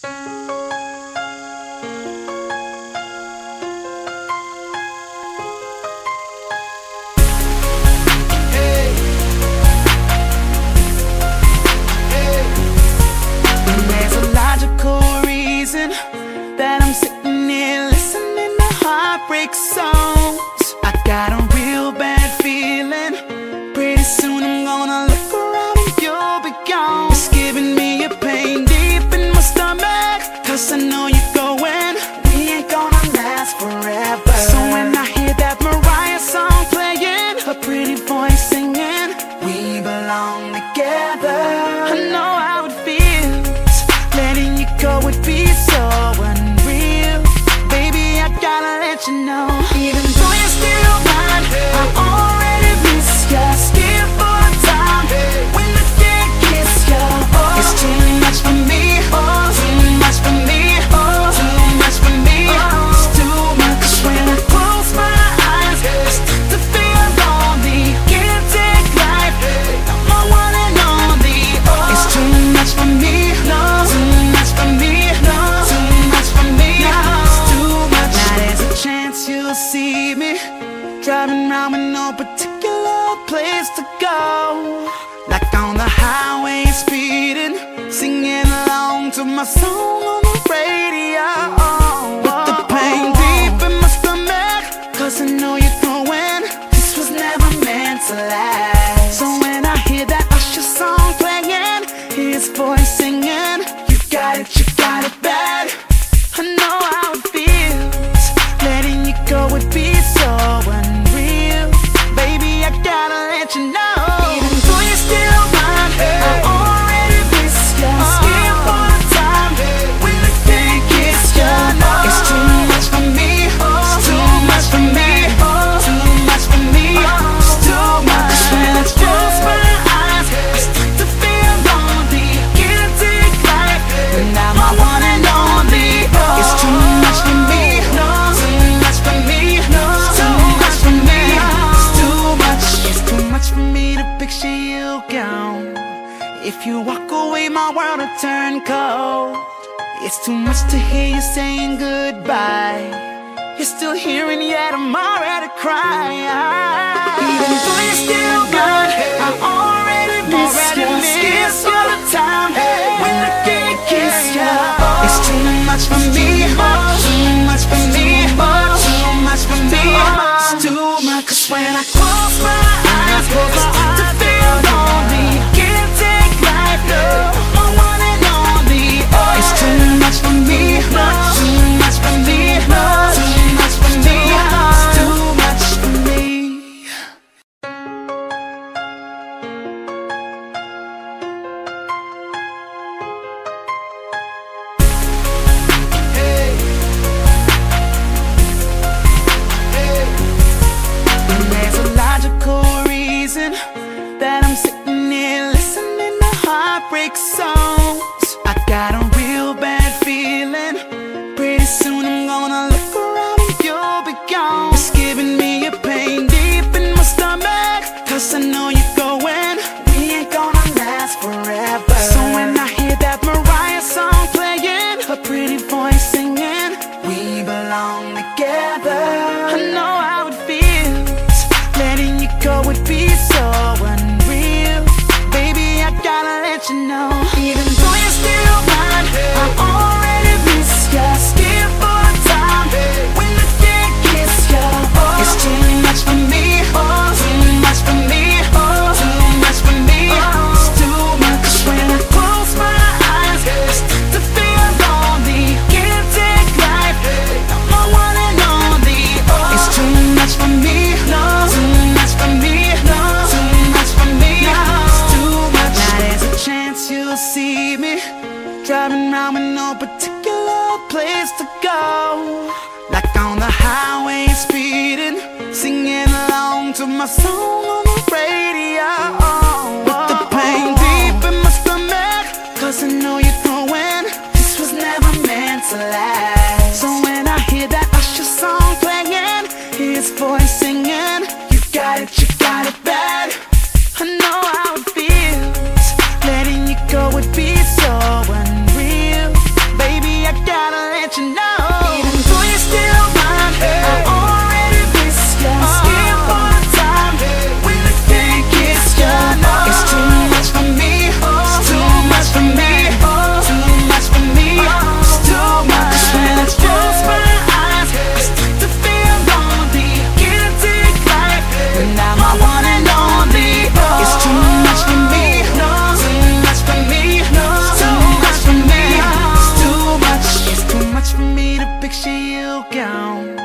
There's a logical reason that I'm sitting here listening to heartbreak songs. I got a real bad feeling. Pretty soon I'm gonna look around and you'll be gone. It's giving me a pain deep in my stomach, 'cause I know you're going. We ain't gonna last forever. So when I hear that Mariah song playing, her pretty voice singing, we belong together, I know how it feels. Letting you go would be so unreal. Baby, I gotta let you know, even though you're still mine, I already miss ya. Still for a time when I can't kiss ya. Oh, it's too much for me. Oh, too much for me. Oh, too much for me. Oh, it's too much. When I close my eyes, I start to feel lonely. Can't take life, I'm my one and only. Oh, it's too much for me. No, too much for me. No, too much for me. No, it's too much. Now there's a chance you'll see me driving around with no particular place to go, like on the highway speeding, singing along to my song on the radio. With the pain deep in my stomach, 'cause I know you're going. This was never meant to last. So when I hear that Usher song playing, his voice singing, you got it bad, I know how it feels. Letting you go would be so unreal. Baby, I gotta let you know, even though you're still mine, I already miss ya. Still for a time when I can't kiss ya. No, it's too much for me. It's too much for me. Too much for me. It's too much. When I close my eyes, I start to feel lonely. Can't take life, and I'm my one and only. It's too much for me. No, too much for me. No, too much for me. It's too much. It's too much for me to picture you gone. If you walk away, my world will turn cold. It's too much to hear you saying goodbye. You're still here and yet I'm already crying. Even though you're still gone, I already miss ya. Still all the time when I can't kiss ya. It's too much for me. Too much for me. Too much for me. It's too much. 'Cause when I close my eyes, I start to feel lonely. Can't take life, no, my one and only. Oh, it's too much for me. Too much for me. Too much for me. It's too much for me. There's a logical reason that I'm sitting here listening to heartbreak songs. I got a real bad feeling. Pretty soon I'm gonna look around and you'll be gone. It's giving me a pain deep in my stomach, 'cause I know you're going. We ain't gonna last forever. So when I hear that Mariah song playing, her pretty voice singing, we belong together, I know how it feels. Letting you go would be so unreal. Baby, I gotta let you know, even though you're still mine, I already miss ya. Still for a time when I can't kiss ya. Oh, it's too much for me. Too much for me. Too much for me. It's too much. When I close my eyes, I start to feel lonely. Can't take life, I'm my one and only. Oh, it's too much for me. Too much for me. Too much for me. It's too much. Now there's a chance you'll see me driving around with no particular place to go, like on the highway speeding, singing along to my song on the radio. With the pain deep in my stomach, 'cause I know you're going. This was never meant to last. So when I hear that Usher song playing, his voice singing, you got it bad, I know how it feels. Letting you go would be so unreal. Baby, to picture you gone.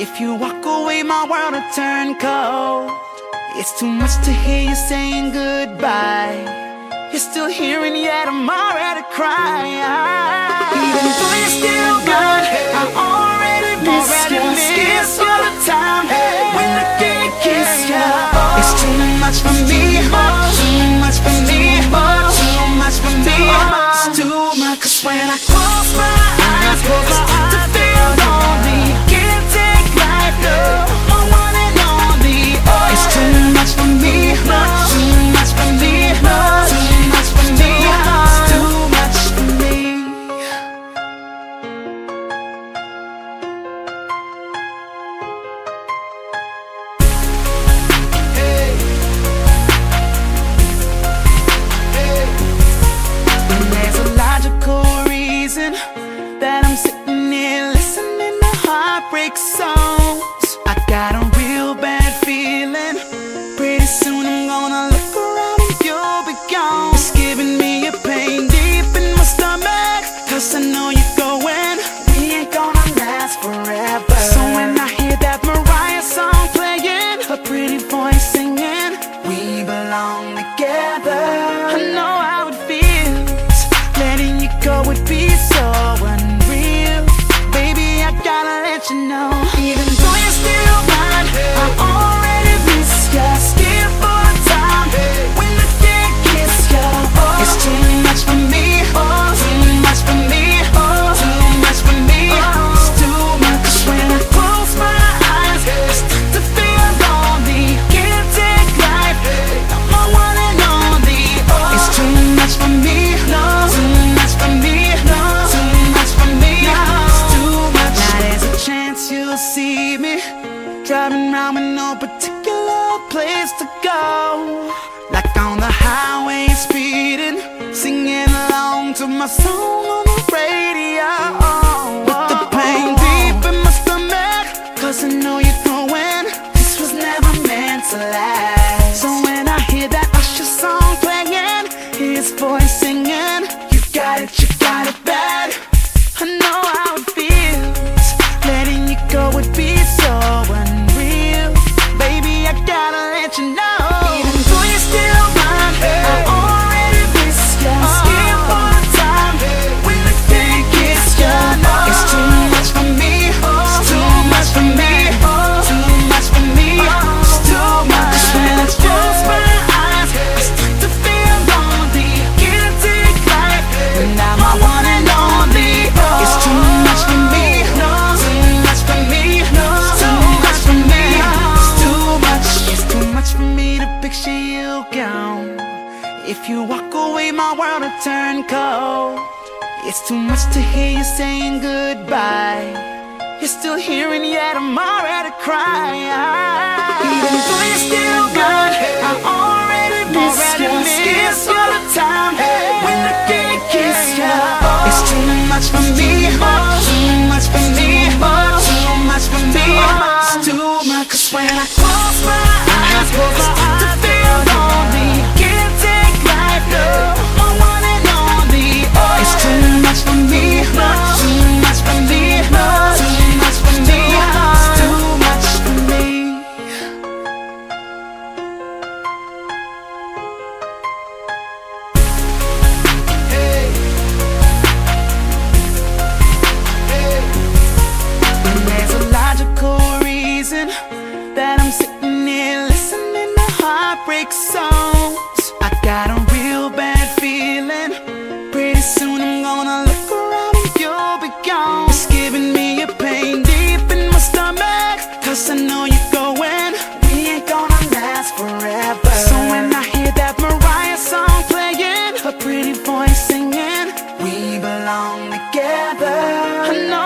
If you walk away, my world will turn cold. It's too much to hear you saying goodbye. You're still here and yet I'm already crying. Even though you're still gone, I already miss you all the time. When I can't kiss you, it's too much for me, too much for me, too much for me. It's too much, 'cause when I close my eyes, I start to feel lonely. Can't take life, no, my one and only. It's too much for me, too much for me, too much for me. It's too much for me. And there's a logical reason that I'm sitting here listening to heartbreak songs. I got a real bad feeling. Pretty soon I'm gonna look around and you'll be gone. It's giving me a pain deep in my stomach, 'cause I know you're going. We ain't gonna last forever. So when I hear that Mariah song playing, her pretty voice singing, we belong together, I know how it feels. Letting you go would be so unreal. Baby, I gotta let you know, even though you're still mine, I already miss you. Still for a time when I can't kiss you. It's too much for me, too much for me, too much for me. It's too much. When I close my eyes, I start to feel lonely. Can't take life, you're my one and only. It's too much for me, too much for me, too much for me. It's too much. Now there's a chance you'll see me driving around with no particular place to go, like on the highway speeding, singing along to my song on the radio. With the pain deep in my stomach, 'cause I know you're going. This was never meant to last. So when I hear that Usher song playing, his voice singing, you got it bad, I know how it feels. Letting you go would be so unreal. Baby, I gotta let you know, even though you're still mine, I already miss you. Still for a time when I can't kiss you. It's too much for me, too much for me, too much for me. It's too much. When I close my eyes, I start to feel lonely. Can't take life, and I'm my one and only. It's too much for me, too much for me, too much for me. It's too much. It's too much for me to picture you gone. If you walk away, my world will turn cold. It's too much to hear you saying goodbye. You're still here and yet I'm already crying. Even though you're still gone, I already miss you all the time. When I can't kiss you, it's too much for me, too much for me, too much for me. It's too much. 'Cause when I close my eyes, I start to feel lonely. Can't take life, no, my one and only. It's too much for me, too much for me, too much for me. It's too much for me. And there's a logical reason that I'm sitting here listening to heartbreak songs. I got a real bad feeling. Pretty soon I'm gonna look around and you'll be gone. It's giving me a pain deep in my stomach, 'cause I know you're going. We ain't gonna last forever. So when I hear that Mariah song playing, her pretty voice singing, we belong together, I know